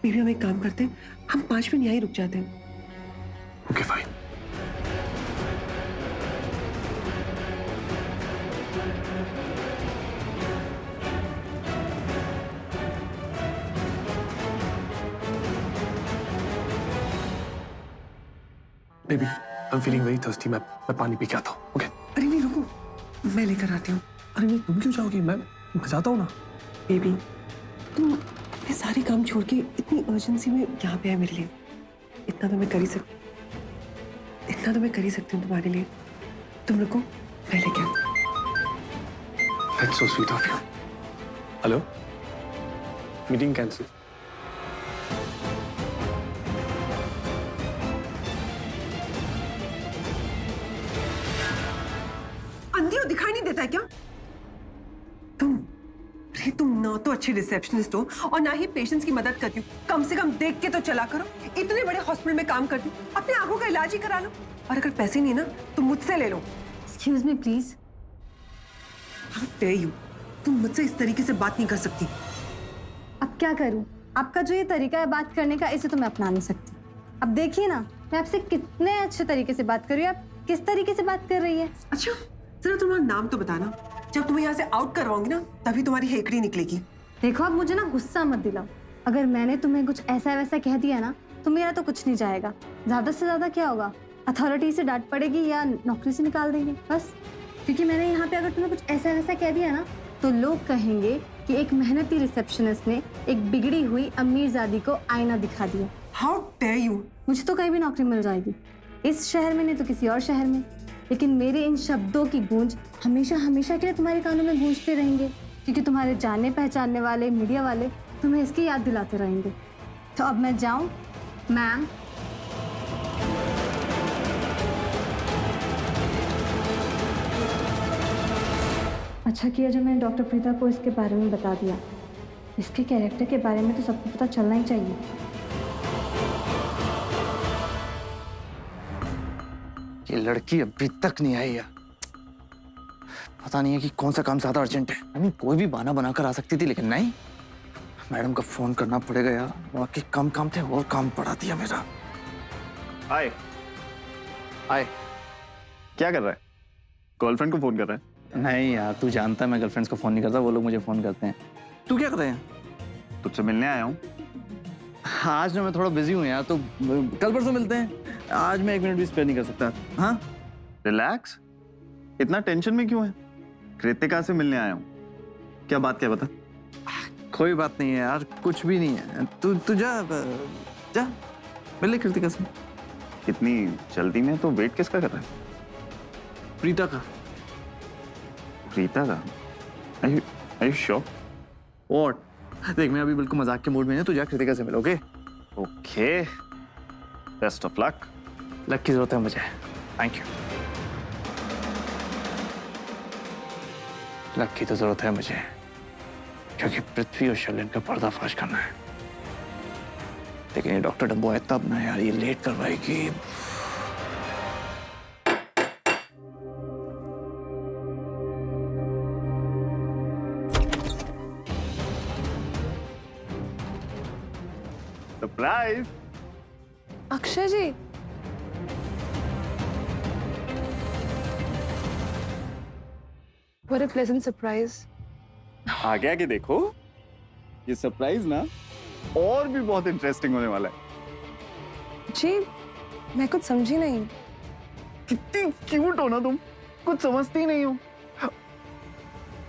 बेबी हम एक काम करते हैं, हम 5 मिनट यहाँ ही रुक जाते हैं। Okay fine. Baby, I am feeling very thirsty, मैं पानी पी के आता हूँ। ओके? अरे नहीं रुको, मैं लेकर आती हूँ। अरे नहीं, तुम क्यों जाओगी? मैं जाता हूँ ना। बेबी तुम अपने सारे काम छोड़ के इतनी अर्जेंसी में यहाँ पे है मेरे लिए। इतना तो मैं कर ही सकती हूँ तुम्हारे लिए। तुम रुको, मैं लेके आती हूँ। That's so sweet of you. Hello, meeting cancel. अंधी हो, दिखाई नहीं देता है क्या? तुम ना तो अच्छी रिसेप्शनिस्ट हो और ना ही पेशेंट्स की मदद करती हो। कम से कम देख के तो चला करो। इतने बड़े हॉस्पिटल में काम करती हो, अपनी आंखों का इलाज ही करा लो। और अगर पैसे नहीं ना तो मुझसे ले लो। Excuse me please. How dare you? तुम मुझसे इस तरीके से बात नहीं कर सकती। अब क्या करूं? आपका जो ये तरीका है बात करने का, इसे तो मैं अपना नहीं सकती। अब देखिए ना, मैं आपसे कितने अच्छे तरीके से बात कर रही हूँ, आप किस तरीके से बात कर रही है। अच्छा जरा तुम्हारा नाम तो बताना। जब तुम्हें यहाँ से आउट करवाऊंगी ना तभी तुम्हारी हेकड़ी निकलेगी। देखो आप मुझे ना गुस्सा मत दिलाओ। अगर मैंने तुम्हें कुछ ऐसा वैसा कह दिया ना तो मेरा तो कुछ नहीं जाएगा। ज्यादा से ज्यादा क्या होगा, अथॉरिटी से डांट पड़ेगी या नौकरी से निकाल देंगे बस। क्योंकि मैंने यहाँ पे अगर तुम्हें कुछ ऐसा वैसा कह दिया ना तो लोग कहेंगे कि एक मेहनती रिसेप्शनिस्ट ने एक बिगड़ी हुई अमीरजादी को आईना दिखा दिया। How dare you? मुझे तो कहीं भी नौकरी मिल जाएगी, इस शहर में नहीं तो किसी और शहर में, लेकिन मेरे इन शब्दों की गूंज हमेशा हमेशा के लिए तुम्हारे कानों में गूंजते रहेंगे, क्योंकि तुम्हारे जानने पहचानने वाले मीडिया वाले तुम्हें इसकी याद दिलाते रहेंगे। तो अब मैं जाऊं मैम? अच्छा किया जो मैंने डॉक्टर प्रीता को इसके बारे में बता दिया। इसके कैरेक्टर के बारे में तो सबको पता चलना ही चाहिए। ये लड़की अभी तक नहीं आई है। पता नहीं है कि कौन सा काम ज्यादा अर्जेंट है। आई मीन कोई भी बहाना बनाकर आ सकती थी, लेकिन नहीं, मैडम का फोन करना पड़ेगा यार। बाकी कम काम थे और काम पड़ा दिया मेरा। हाय आए। क्या कर रहा है? गर्लफ्रेंड को फोन कर रहा है? नहीं यार, तू जानता है मैं गर्लफ्रेंड्स को फोन नहीं करता, वो लोग मुझे फोन करते हैं। तू क्या कर रहे हैं? तुझसे मिलने आया हूँ। आज ना मैं थोड़ा बिजी हूँ यार, तो कल परसों मिलते हैं। आज मैं 1 मिनट भी स्पेयर नहीं कर सकता। हाँ रिलैक्स, इतना टेंशन में क्यों है? कृतिका से मिलने आया हूँ। क्या बात, क्या बता? कोई बात नहीं है यार, कुछ भी नहीं है। तू जा जा मिल ले कृतिका से। इतनी जल्दी में तो वेट किसका कर रहा है? प्रीता का। प्रीता का? Are you sure? What? देख मैं अभी बिल्कुल मजाक के मूड में हूँ, तू जा कृतिका से मिल, okay? Okay, best of luck. Luck की जरूरत है मुझे। Thank you. लक की तो जरूरत है मुझे, क्योंकि पृथ्वी और शैलेन का पर्दाफाश करना है। लेकिन ये डॉक्टर डब्बो है तब ना यार, ये लेट करवाएगी। Surprise. Akshay ji, what a pleasant surprise. आगे आगे देखो, ये सरप्राइज ना और भी बहुत इंटरेस्टिंग होने वाला है। जी, मैं कुछ समझी नहीं। कितनी क्यूट हो ना तुम, कुछ समझती नहीं हो।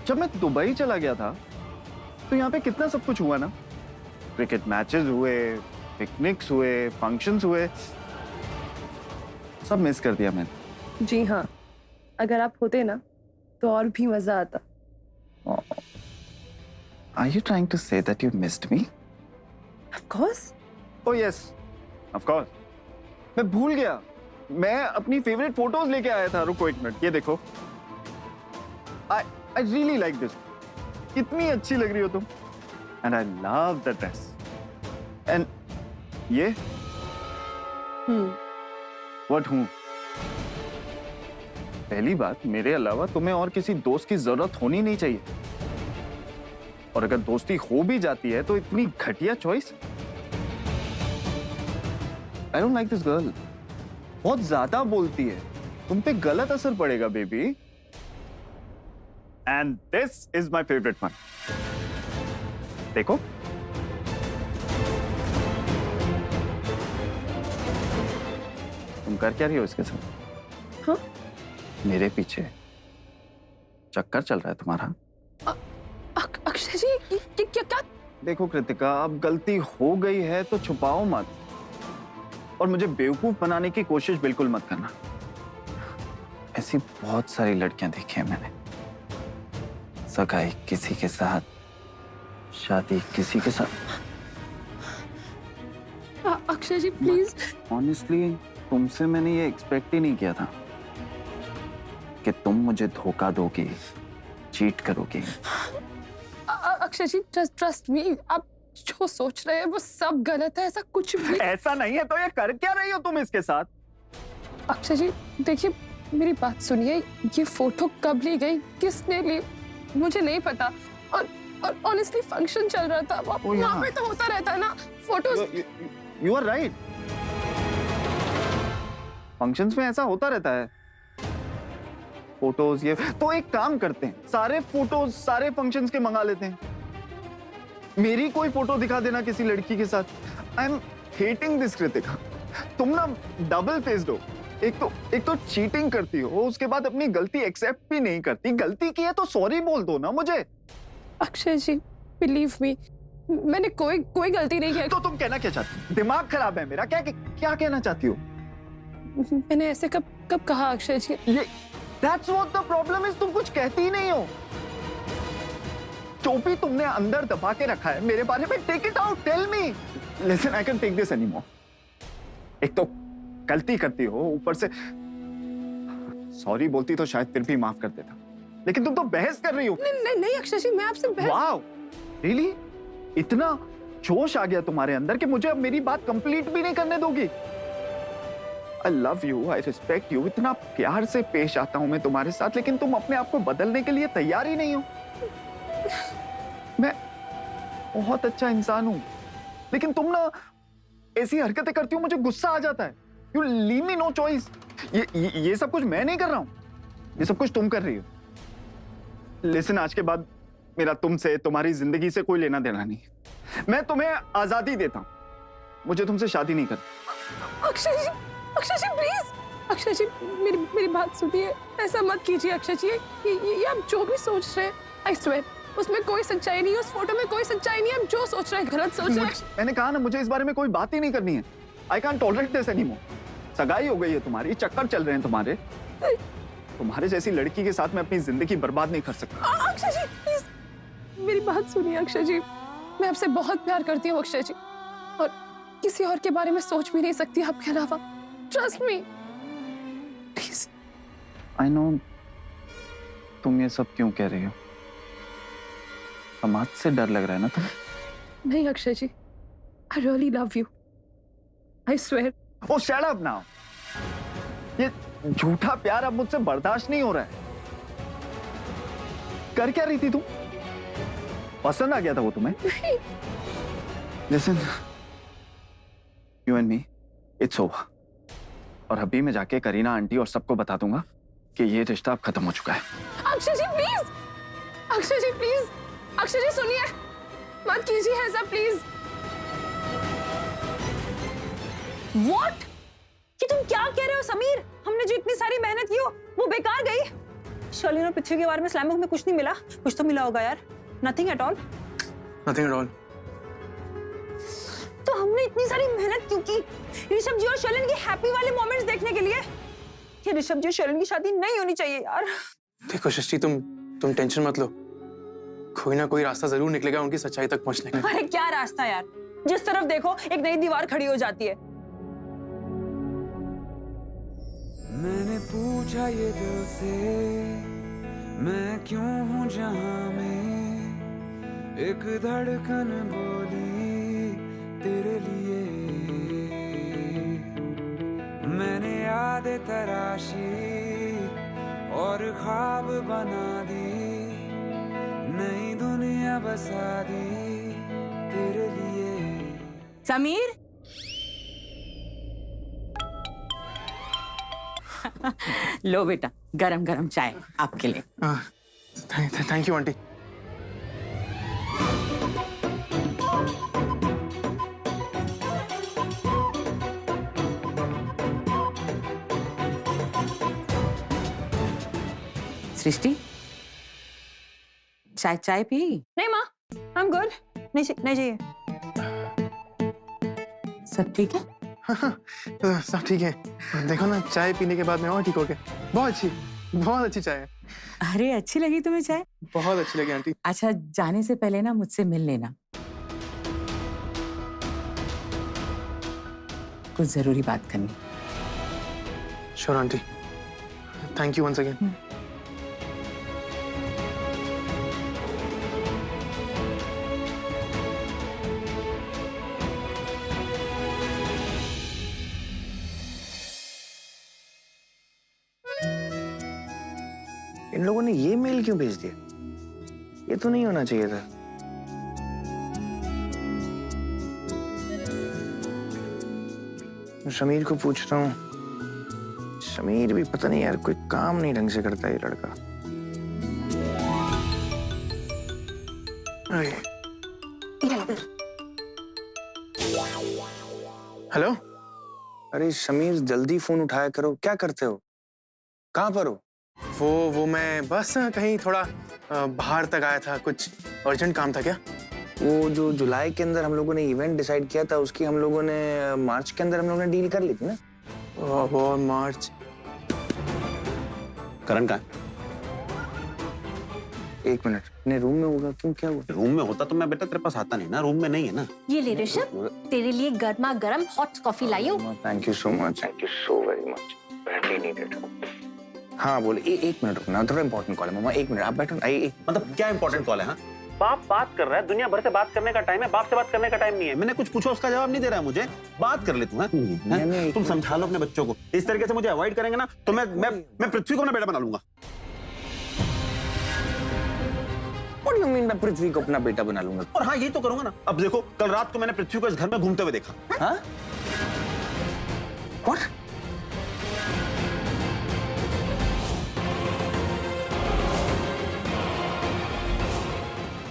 जब मैं दुबई चला गया था तो यहाँ पे कितना सब कुछ हुआ ना। क्रिकेट मैचेस हुए, पिकनिक्स हुए, फंक्शंस हुए, सब मिस कर दिया मैंने। जी हाँ, अगर आप होते ना तो और भी मजा आता। Are you trying to say that you missed me? Of course. Oh yes, of course. मैं भूल गया, मैं अपनी फेवरेट फोटोज लेके आया था। रुको 1 मिनट, ये देखो। I really like this. कितनी अच्छी लग रही हो तुम। And I love the dress. And ये? What हूँ? पहली बात, मेरे अलावा तुम्हें और किसी दोस्त की जरूरत होनी नहीं चाहिए। और अगर दोस्ती हो भी जाती है तो इतनी घटिया choice. I don't like this girl. बहुत ज्यादा बोलती है, तुम पे गलत असर पड़ेगा baby. And this is my favorite one. देखो, तुम कर क्या रही हो इसके साथ? हाँ? मेरे पीछे चक्कर चल रहा है तुम्हारा। अक्षय जी, क्या? देखो कृतिका, अब गलती हो गई है तो छुपाओ मत, और मुझे बेवकूफ बनाने की कोशिश बिल्कुल मत करना। ऐसी बहुत सारी लड़कियां देखी हैं मैंने, सगाई किसी के साथ, शादी किसी के साथ। अक्षय जी प्लीज। ऑनेस्टली तुमसे मैंने ये एक्सपेक्ट ही नहीं किया था कि तुम मुझे धोखा दोगी, चीट करोगी। अक्षय जी, ट्रस्ट मी, आप जो सोच रहे हैं वो सब गलत है। ऐसा कुछ भी ऐसा नहीं है तो ये कर क्या रही हो तुम इसके साथ? अक्षय जी देखिए, मेरी बात सुनिए। ये फोटो कब ली गई, किसने ली, मुझे नहीं पता। और ऑनेस्टली फंक्शन चल रहा था, वहाँ पे तो होता रहता है ना photos. You are right, functions में ऐसा होता रहता है, फोटोज। ये तो एक काम करते हैं, सारे फोटोज सारे फंक्शंस के मंगा लेते हैं। मेरी कोई फोटो दिखा देना किसी लड़की के साथ। I am hating this Kritika, तुम ना डबल फेस्ड हो। एक तो चीटिंग करती हो, उसके बाद अपनी गलती एक्सेप्ट भी नहीं करती। गलती की है तो सॉरी बोल दो ना मुझे। अक्षय जी बिलीव मी, मैंने कोई गलती नहीं की। तो तुम कहना क्या चाहती हो? दिमाग खराब है मेरा? क्या कहना चाहती हो? मैंने ऐसे कब कहा अक्षय जी? ये That's what the problem is, तुम कुछ कहती ही नहीं हो। जो भी तुमने अंदर दबा के रखा है मेरे बारे में, take it out, tell me. Listen, I can take this anymore. एक तो गलती करती हो, ऊपर से सॉरी बोलती तो शायद फिर भी माफ कर देता, लेकिन तुम तो बहस कर रही हो। नहीं अक्षय जी, मैं आपसे वाओ, रियली? इतना जोश आ गया तुम्हारे अंदर कि मुझे अब मेरी बात कंप्लीट भी नहीं करने दोगी। I love you, I respect you, इतना प्यार से पेश आता हूं मैं तुम्हारे साथ, लेकिन तुम अपने आप को बदलने के लिए तैयार ही नहीं हो। मैं बहुत अच्छा इंसान हूं, लेकिन तुम ना ऐसी हरकतें करती हो, मुझे गुस्सा आ जाता है। You leave me no choice। ये सब कुछ मैं नहीं कर रहा हूं, ये सब कुछ तुम कर रही हो। Listen, आज के बाद मेरा तुमसे, तुम्हारी जिंदगी से कोई लेना देना नहीं। मैं तुम्हें आजादी देता हूं, मुझे तुमसे शादी नहीं करनी। अक्षय जी प्लीज, अक्षय जी मेरी बात सुनिए, ऐसा मत कीजिए अक्षय जी। ये आप जो भी सोच रहे हैं, आई स्वेयर उसमें कोई सच्चाई नहीं है, उस फोटो में कोई सच्चाई नहीं है। आप जो सोच रहे हैं गलत सोच रहे हैं। मैंने कहा ना, मुझे इस बारे में कोई बात ही नहीं करनी है। I can't tolerate this anymore. सगाई हो गई है तुम्हारी, चक्कर चल रहे हैं तुम्हारे। तुम्हारे जैसी लड़की के साथ मैं अपनी जिंदगी बर्बाद नहीं कर सकता। अक्षय जी प्लीज मेरी बात सुनिए अक्षय जी, मैं आपसे बहुत प्यार करती हूँ अक्षय जी, और किसी और के बारे में सोच भी नहीं सकती आपके अलावा। Trust me please. I know तुम ये सब क्यों कह रही हो, समाज से डर लग रहा है ना तुम्हें? नहीं Akshay ji, I really love you, I swear. Oh shut up now. ये झूठा प्यार अब मुझसे बर्दाश्त नहीं हो रहा है। कर क्या रही थी तुम? पसंद आ गया था वो तुम्हें? Listen, you and me, it's over. और अभी मैं जाके करीना आंटी और सबको बता दूंगा कि ये रिश्ता अब खत्म हो चुका है। अक्षय जी प्लीज, अक्षय जी प्लीज, अक्षय जी सुनिए, मत कीजिए ऐसा प्लीज। What? कि तुम क्या कह रहे हो समीर? हमने जो इतनी सारी मेहनत की हो वो बेकार गई। शर्लिन और पृथ्वी के बारे में स्लैम बुक में कुछ नहीं मिला? कुछ तो मिला होगा यार। Nothing at all. Nothing at all. तो हमने इतनी सारी मेहनत क्यों की? ऋषभ जी और शर्लिन के हैप्पी वाले मोमेंट्स देखने के लिए। ये ऋषभ जी और शर्लिन की शादी नहीं होनी चाहिए यार। देखो सृष्टि, तुम टेंशन मत लो, कोई ना कोई रास्ता जरूर निकलेगा उनकी सच्चाई तक पहुंचने का। अरे क्या रास्ता यार, जिस तरफ देखो एक नई दीवार खड़ी हो जाती है। मैंने पूछा ये दिल से, मैं क्यों हूँ जहां में, एक धड़कन बोली तेरे लिए। मैंने यादें तराशी और ख्वाब बना दी, नई दुनिया बसा दी तेरे लिए। समीर लो बेटा, गरम गरम चाय आपके लिए। Thank you aunty. सृष्टि, चाय पी? नहीं माँ, आई एम गुड। नहीं चाहिए। सब ठीक है? सब ठीक है। देखो ना, चाय पीने के बाद मैं और ठीक हो गया। बहुत अच्छी चाय है। अरे अच्छी लगी तुम्हें चाय? बहुत अच्छी लगी आंटी। अच्छा, जाने से पहले ना मुझसे मिल लेना, कुछ जरूरी बात करनी। Sure aunty, thank you once again. इन लोगों ने ये मेल क्यों भेज दिया? ये तो नहीं होना चाहिए था। समीर को पूछ रहा हूँ, समीर भी पता नहीं यार, कोई काम नहीं ढंग से करता ये लड़का। हेलो। अरे समीर, जल्दी फोन उठाया करो, क्या करते हो? कहाँ पर हो? वो मैं बस कहीं थोड़ा बाहर तक आया था, कुछ अर्जेंट काम था क्या? वो जो जुलाई के अंदर हम लोगों ने इवेंट डिसाइड किया था, उसकी हम लोगों ने मार्च के अंदर हम लोगों ने डील कर ली थी ना। वो मार्च। करण कहाँ है? एक मिनट, अपने रूम में होगा। क्यों, क्या हुआ? रूम में होता तो मैं बेटा तेरे पास आता नहीं ना, रूम में नहीं है ना। ये ले ऋषभ, तेरे लिए गर्मा गर्म हॉट कॉफी लाई हूँ। Thank you so much, thank you so very much, badly needed. हाँ बोले, एक मिनट रुकना, थोड़ा इंपॉर्टेंट कॉल है मम्मा, एक मिनट आप बैठो। मतलब क्या इंपॉर्टेंट कॉल है? हाँ, बाप बात कर रहा है, दुनिया भर से बात करने का टाइम है, बाप से बात करने का टाइम नहीं है। मैंने कुछ पूछा, उसका जवाब नहीं दे रहा है मुझे। बात कर ले तू। तुम समझा लो अपने बच्चों को। इस तरीके से मुझे अवॉइड करेंगे ना तो मैं पृथ्वी को अपना बेटा बना लूंगा। What do you mean मैं पृथ्वी को अपना बेटा बना लूंगा? और हाँ, यही तो करूंगा ना। अब देखो, कल रात को मैंने पृथ्वी को इस घर में घूमते हुए देखा। हाँ? What?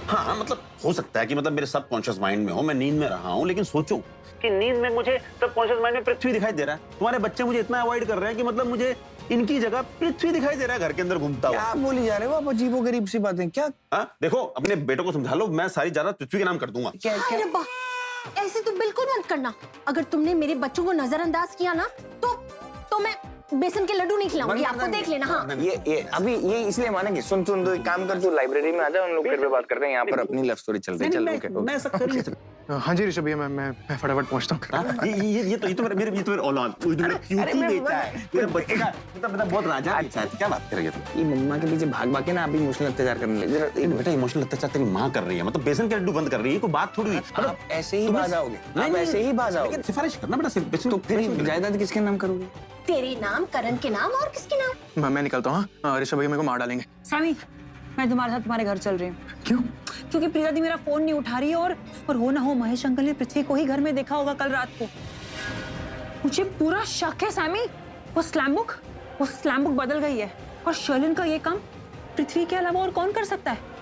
हाँ, मतलब हो सकता है कि मतलब मेरे सबकॉन्शियस माइंड में हो, मैं नींद में रहा हूँ, लेकिन सोचो कि नींद में मुझे सबकॉन्शियस माइंड में पृथ्वी दिखाई दे रहा है। तुम्हारे बच्चे मुझे इतना अवॉइड कर रहे हैं कि मतलब मुझे इनकी जगह पृथ्वी दिखाई दे रहा है घर के अंदर घूमता हुआ। क्या बोली जा रहे हो आप? अजीबोगरीब सी बातें। क्या? हाँ, देखो अपने बेटों को समझा लो, मैं सारी जायदाद पृथ्वी के नाम कर दूंगा। क्या क्या? अरे वाह, ऐसे तो बिल्कुल मत करना। अगर तुमने मेरे बच्चों को नजरअंदाज किया ना तो मैं बेसन के लड्डू नहीं खिलाऊंगी आपको, देख लेना। हाँ, ये अभी ये इसलिए मानेंगे। सुन तो एक काम कर, तू लाइब्रेरी में आ जा, उन लोग फिर पे बात करते हैं। यहाँ पर अपनी लव स्टोरी चल रही है। चल ओके। मैं ऐसा कर नहीं सकता। हाँ जी ऋषभ भैया, मैं फटाफट पहुंचता हूँ। ये तो मेरे औलाद, ये तो मेरा क्यूटी बेटा है, मेरे बच्चे का मतलब बहुत राजा बेटा है। क्या बात कर रही है तुम? ये मम्मा के पीछे भाग भाग के ना आप इमोशनल अत्याचार करने लगे। बेटा इमोशनल अत्याचार तेरी माँ कर रही है, मतलब बेसन के लड्डू बंद कर रही है, कोई बात थोड़ी। आप ऐसे ही बाज आओगे, आप ऐसे ही बाज आओगे। सिफारिश करना बेटा, बेसन तो फिर जायदाद किसके नाम करोगे? तेरे नाम, करण के नाम और किसके नाम? मैं निकलता हूँ। हाँ, ऋषभ भैया मेरे को मार डालेंगे। सामी, मैं तुम्हारे साथ तुम्हारे घर चल रही हूँ। क्यों? क्योंकि प्रिया दी मेरा फोन नहीं उठा रही है और हो ना हो महेश अंकल ने पृथ्वी को ही घर में देखा होगा कल रात को। मुझे पूरा शक है सामी, वो स्लैम बुक बदल गई है और शर्लिन का ये काम पृथ्वी के अलावा और कौन कर सकता है?